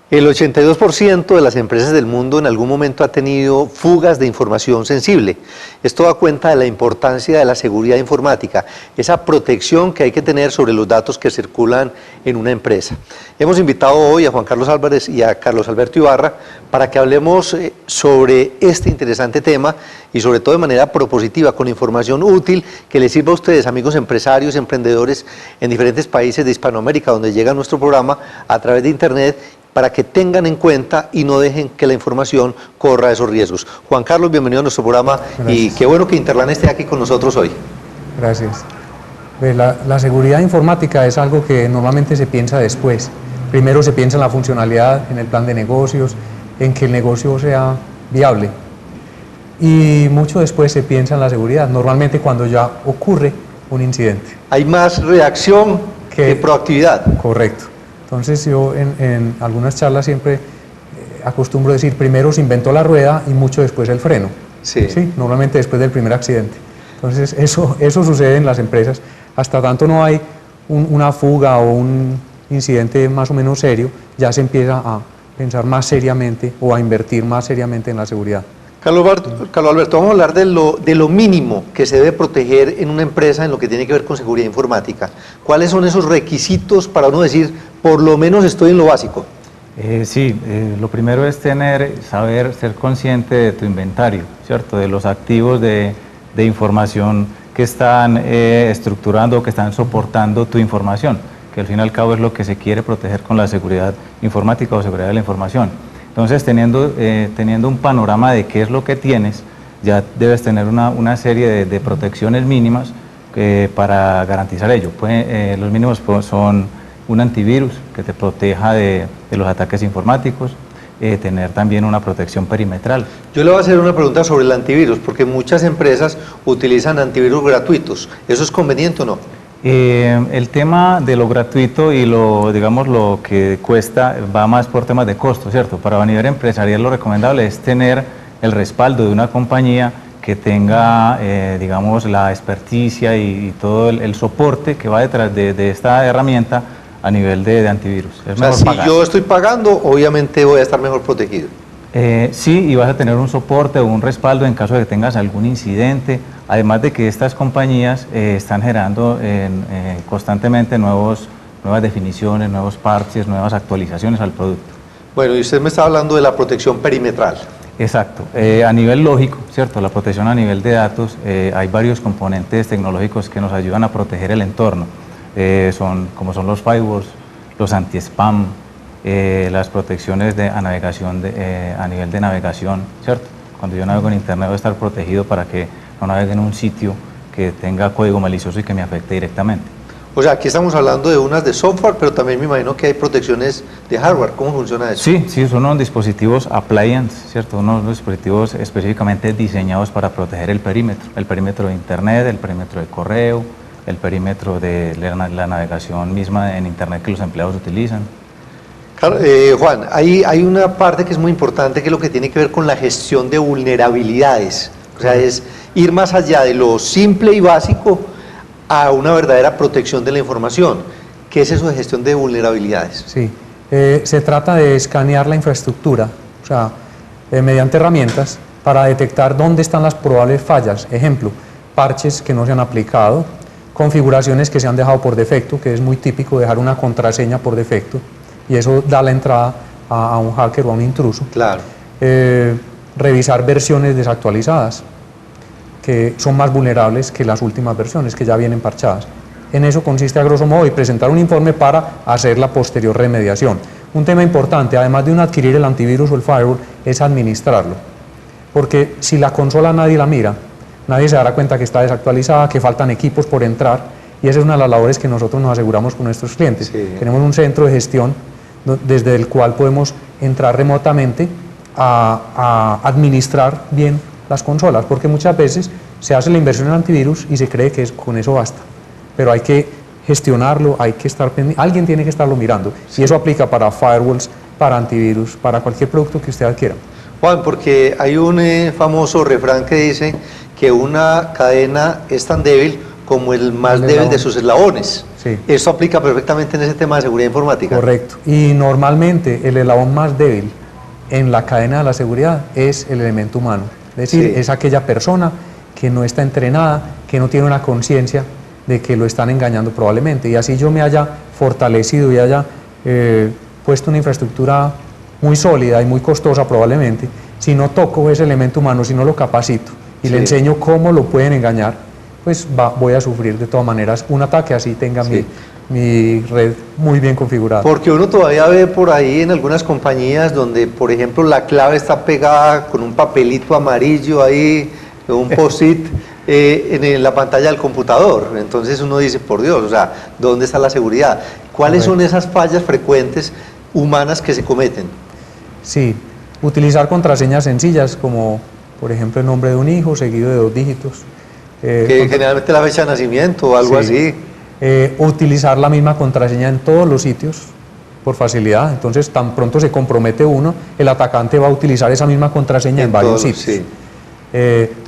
El 82% de las empresas del mundo en algún momento ha tenido fugas de información sensible. Esto da cuenta de la importancia de la seguridad informática, esa protección que hay que tener sobre los datos que circulan en una empresa. Hemos invitado hoy a Juan Carlos Álvarez y a Carlos Alberto Ibarra para que hablemos sobre este interesante tema y sobre todo de manera propositiva, con información útil que les sirva a ustedes, amigos empresarios, emprendedores en diferentes países de Hispanoamérica, donde llega nuestro programa a través de Internet, para que tengan en cuenta y no dejen que la información corra esos riesgos. Juan Carlos, bienvenido a nuestro programa. Gracias. Y qué bueno que Interlan esté aquí con nosotros hoy. Gracias. La seguridad informática es algo que normalmente se piensa después. Primero se piensa en la funcionalidad, en el plan de negocios, en que el negocio sea viable. Y mucho después se piensa en la seguridad, normalmente cuando ya ocurre un incidente. Hay más reacción que proactividad. Correcto. Entonces yo en algunas charlas siempre acostumbro decir, primero se inventó la rueda y mucho después el freno. Sí. ¿Sí? Normalmente después del primer accidente. Entonces eso sucede en las empresas. Hasta tanto no hay una fuga o un incidente más o menos serio, ya se empieza a pensar más seriamente o a invertir más seriamente en la seguridad. Carlos Alberto, vamos a hablar de lo mínimo que se debe proteger en una empresa en lo que tiene que ver con seguridad informática. ¿Cuáles son esos requisitos para uno decir, por lo menos estoy en lo básico? Lo primero es saber, ser consciente de tu inventario, ¿cierto? De los activos de información que están estructurando, que están soportando tu información, que al fin y al cabo es lo que se quiere proteger con la seguridad informática o seguridad de la información. Entonces, teniendo un panorama de qué es lo que tienes, ya debes tener una serie de protecciones mínimas para garantizar ello. Los mínimos son un antivirus que te proteja de los ataques informáticos, tener también una protección perimetral. Yo le voy a hacer una pregunta sobre el antivirus, porque muchas empresas utilizan antivirus gratuitos. ¿Eso es conveniente o no? El tema de lo gratuito y lo que cuesta va más por temas de costo, ¿cierto? Para nivel empresarial lo recomendable es tener el respaldo de una compañía que tenga, la experticia y todo el soporte que va detrás de esta herramienta a nivel de antivirus. O sea, si yo estoy pagando, obviamente voy a estar mejor protegido. Sí, y vas a tener un soporte o un respaldo en caso de que tengas algún incidente, además de que estas compañías están generando constantemente nuevas definiciones, nuevos parches, nuevas actualizaciones al producto. Bueno, y usted me está hablando de la protección perimetral. Exacto. A nivel lógico, ¿cierto? La protección a nivel de datos, hay varios componentes tecnológicos que nos ayudan a proteger el entorno, como son los firewalls, los anti-spam, las protecciones a navegación a nivel de navegación, ¿cierto? Cuando yo navego en Internet debo estar protegido para que no navegue en un sitio que tenga código malicioso y que me afecte directamente. O sea, aquí estamos hablando de unas de software, pero también me imagino que hay protecciones de hardware. ¿Cómo funciona eso? Sí, son unos dispositivos appliance, ¿cierto? Unos dispositivos específicamente diseñados para proteger el perímetro de Internet, el perímetro de correo, el perímetro de la navegación misma en Internet que los empleados utilizan. Juan, hay una parte que es muy importante, que es lo que tiene que ver con la gestión de vulnerabilidades. O sea, es ir más allá de lo simple y básico a una verdadera protección de la información. ¿Qué es eso de gestión de vulnerabilidades? Sí, se trata de escanear la infraestructura, o sea, mediante herramientas para detectar dónde están las probables fallas. Ejemplo, parches que no se han aplicado, configuraciones que se han dejado por defecto, que es muy típico dejar una contraseña por defecto, y eso da la entrada a un hacker o a un intruso. Claro. Revisar versiones desactualizadas, que son más vulnerables que las últimas versiones, que ya vienen parchadas. En eso consiste a grosso modo y presentar un informe para hacer la posterior remediación. Un tema importante, además de adquirir el antivirus o el firewall, es administrarlo. Porque si la consola nadie la mira, nadie se dará cuenta que está desactualizada, que faltan equipos por entrar, y esa es una de las labores que nosotros nos aseguramos con nuestros clientes. Sí. Tenemos un centro de gestión desde el cual podemos entrar remotamente a administrar bien las consolas, porque muchas veces se hace la inversión en antivirus y se cree que con eso basta, pero hay que gestionarlo, hay que estar pendiente, alguien tiene que estarlo mirando, sí. Y eso aplica para firewalls, para antivirus, para cualquier producto que usted adquiera. Juan, porque hay un famoso refrán que dice que una cadena es tan débil como el más débil de sus eslabones. Sí. Sí. Esto aplica perfectamente en ese tema de seguridad informática. Correcto. Y normalmente el eslabón más débil en la cadena de la seguridad es el elemento humano. Es decir, Sí. es aquella persona que no está entrenada, que no tiene una conciencia de que lo están engañando probablemente. Y así yo me haya fortalecido y haya puesto una infraestructura muy sólida y muy costosa probablemente, si no toco ese elemento humano, si no lo capacito y Sí. le enseño cómo lo pueden engañar, pues voy a sufrir de todas maneras un ataque, así tenga Sí. mi red muy bien configurada. Porque uno todavía ve por ahí en algunas compañías donde, por ejemplo, la clave está pegada con un papelito amarillo ahí, un post-it en la pantalla del computador. Entonces uno dice, por Dios, o sea, ¿dónde está la seguridad? ¿Cuáles son esas fallas frecuentes humanas que se cometen? Sí, utilizar contraseñas sencillas como, por ejemplo, el nombre de un hijo seguido de 2 dígitos. Que generalmente la fecha de nacimiento o algo Sí. así. Utilizar la misma contraseña en todos los sitios por facilidad. Entonces, tan pronto se compromete uno, el atacante va a utilizar esa misma contraseña en varios todos, sitios. sí.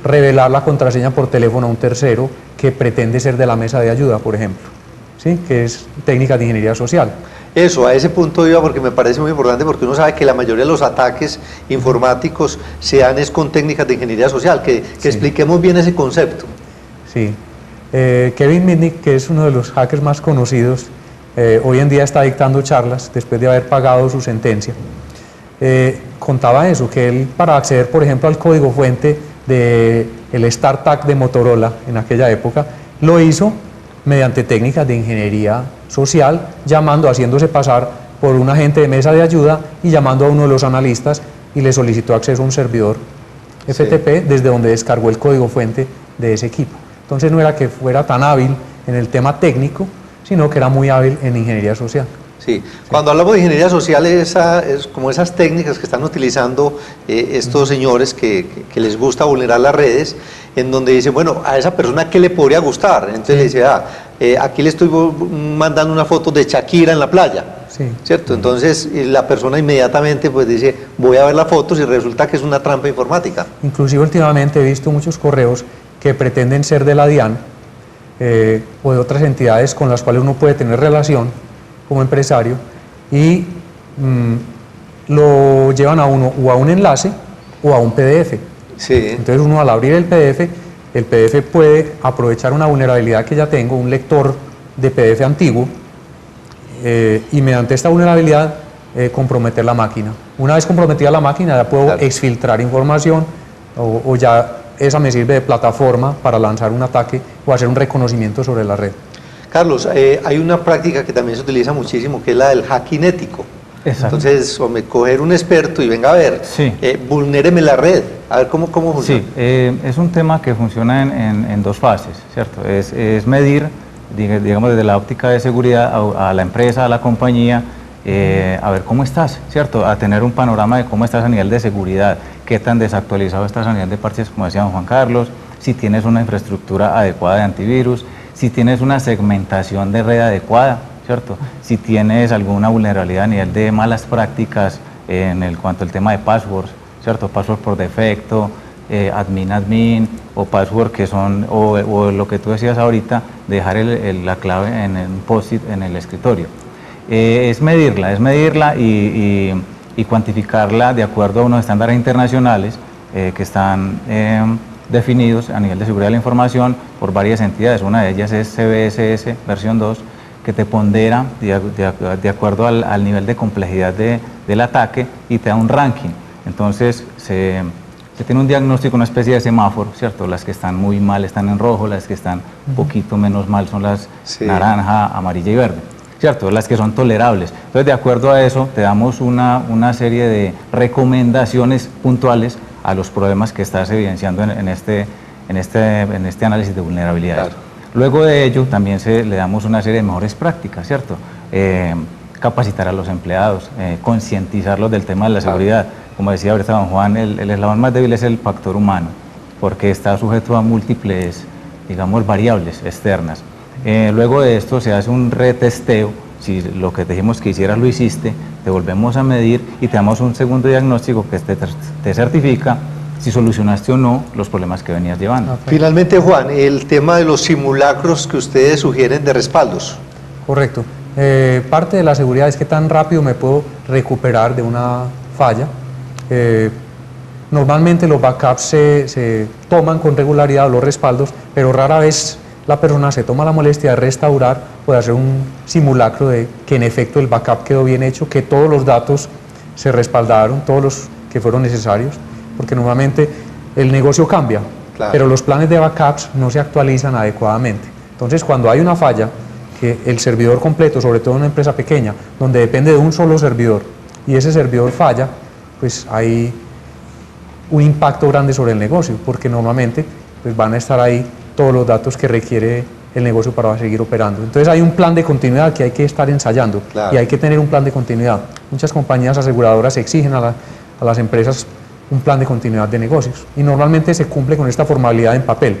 Revelar la contraseña por teléfono a un tercero que pretende ser de la mesa de ayuda, por ejemplo, ¿sí? Que es técnica de ingeniería social. Eso, a ese punto iba porque me parece muy importante, porque uno sabe que la mayoría de los ataques informáticos se dan es con técnicas de ingeniería social, que Sí. expliquemos bien ese concepto. Sí. Kevin Mitnick, que es uno de los hackers más conocidos, hoy en día está dictando charlas después de haber pagado su sentencia. Contaba eso, que él para acceder, por ejemplo, al código fuente del StarTAC de Motorola en aquella época, lo hizo mediante técnicas de ingeniería social, haciéndose pasar por un agente de mesa de ayuda y llamando a uno de los analistas y le solicitó acceso a un servidor FTP desde donde descargó el código fuente de ese equipo. Entonces no era que fuera tan hábil en el tema técnico, sino que era muy hábil en ingeniería social. Sí, cuando hablamos de ingeniería social es como esas técnicas que están utilizando estos señores que les gusta vulnerar las redes, en donde dicen, bueno, a esa persona ¿qué le podría gustar? Entonces le dice, aquí le estoy mandando una foto de Shakira en la playa, Sí. ¿cierto? Entonces la persona inmediatamente pues dice, voy a ver las fotos y resulta que es una trampa informática. Inclusive últimamente he visto muchos correos que pretenden ser de la DIAN o de otras entidades con las cuales uno puede tener relación como empresario y lo llevan a uno o a un enlace o a un PDF. Sí, Entonces uno al abrir el PDF puede aprovechar una vulnerabilidad que ya tengo, un lector de PDF antiguo, y mediante esta vulnerabilidad comprometer la máquina. Una vez comprometida la máquina ya puedo Claro. exfiltrar información o ya esa me sirve de plataforma para lanzar un ataque o hacer un reconocimiento sobre la red. Carlos, hay una práctica que también se utiliza muchísimo, que es la del hacking ético. Exacto. Entonces, hombre, coger un experto y venga a ver, Sí. vulnéreme la red, a ver cómo funciona. Sí, es un tema que funciona en 2 fases, ¿cierto? Es medir, digamos, desde la óptica de seguridad a la empresa, a la compañía, a ver cómo estás, ¿cierto? A tener un panorama de cómo estás a nivel de seguridad, qué tan desactualizado estás a nivel de parches, como decía don Juan Carlos, si tienes una infraestructura adecuada de antivirus, si tienes una segmentación de red adecuada, ¿cierto? Si tienes alguna vulnerabilidad a nivel de malas prácticas en cuanto al tema de passwords, ¿cierto? Password por defecto, admin, o password que son, o lo que tú decías ahorita, dejar la clave en un post-it en el escritorio. Es medirla y cuantificarla de acuerdo a unos estándares internacionales que están definidos a nivel de seguridad de la información por varias entidades. Una de ellas es CBSS versión 2, que te pondera de acuerdo al nivel de complejidad del ataque y te da un ranking. Entonces se tiene un diagnóstico, una especie de semáforo, ¿cierto? Las que están muy mal están en rojo, las que están un poquito menos mal son las naranja, amarilla y verde, ¿cierto? Las que son tolerables. Entonces, de acuerdo a eso, te damos una serie de recomendaciones puntuales a los problemas que estás evidenciando en este análisis de vulnerabilidades. Claro. Luego de ello, también le damos una serie de mejores prácticas, ¿cierto? Capacitar a los empleados, concientizarlos del tema de la seguridad. Como decía ahorita don Juan, el eslabón más débil es el factor humano, porque está sujeto a múltiples, digamos, variables externas. Luego de esto se hace un retesteo, si lo que dijimos que hicieras lo hiciste, te volvemos a medir y te damos un segundo diagnóstico que te certifica si solucionaste o no los problemas que venías llevando. Finalmente, Juan, el tema de los simulacros que ustedes sugieren de respaldos. Correcto. Parte de la seguridad es que tan rápido me puedo recuperar de una falla. Normalmente los backups se toman con regularidad, los respaldos, pero rara vez la persona se toma la molestia de restaurar o de hacer un simulacro de que en efecto el backup quedó bien hecho, que todos los datos se respaldaron, todos los que fueron necesarios, porque normalmente el negocio cambia, claro, pero los planes de backups no se actualizan adecuadamente. Entonces, cuando hay una falla, que el servidor completo, sobre todo en una empresa pequeña, donde depende de un solo servidor, y ese servidor falla, pues hay un impacto grande sobre el negocio, porque normalmente pues, van a estar ahí todos los datos que requiere el negocio para seguir operando. Entonces hay un plan de continuidad que hay que estar ensayando, claro, y hay que tener un plan de continuidad. Muchas compañías aseguradoras exigen a las empresas un plan de continuidad de negocios, y normalmente se cumple con esta formalidad en papel,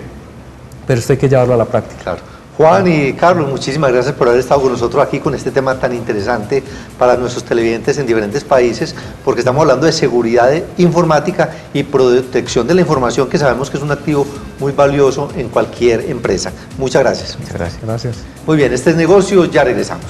pero esto hay que llevarlo a la práctica. claro. Juan y Carlos, muchísimas gracias por haber estado con nosotros aquí con este tema tan interesante para nuestros televidentes en diferentes países, porque estamos hablando de seguridad informática y protección de la información, que sabemos que es un activo muy valioso en cualquier empresa. Muchas gracias. Muchas gracias. Gracias. Muy bien, este es Negocios, ya regresamos.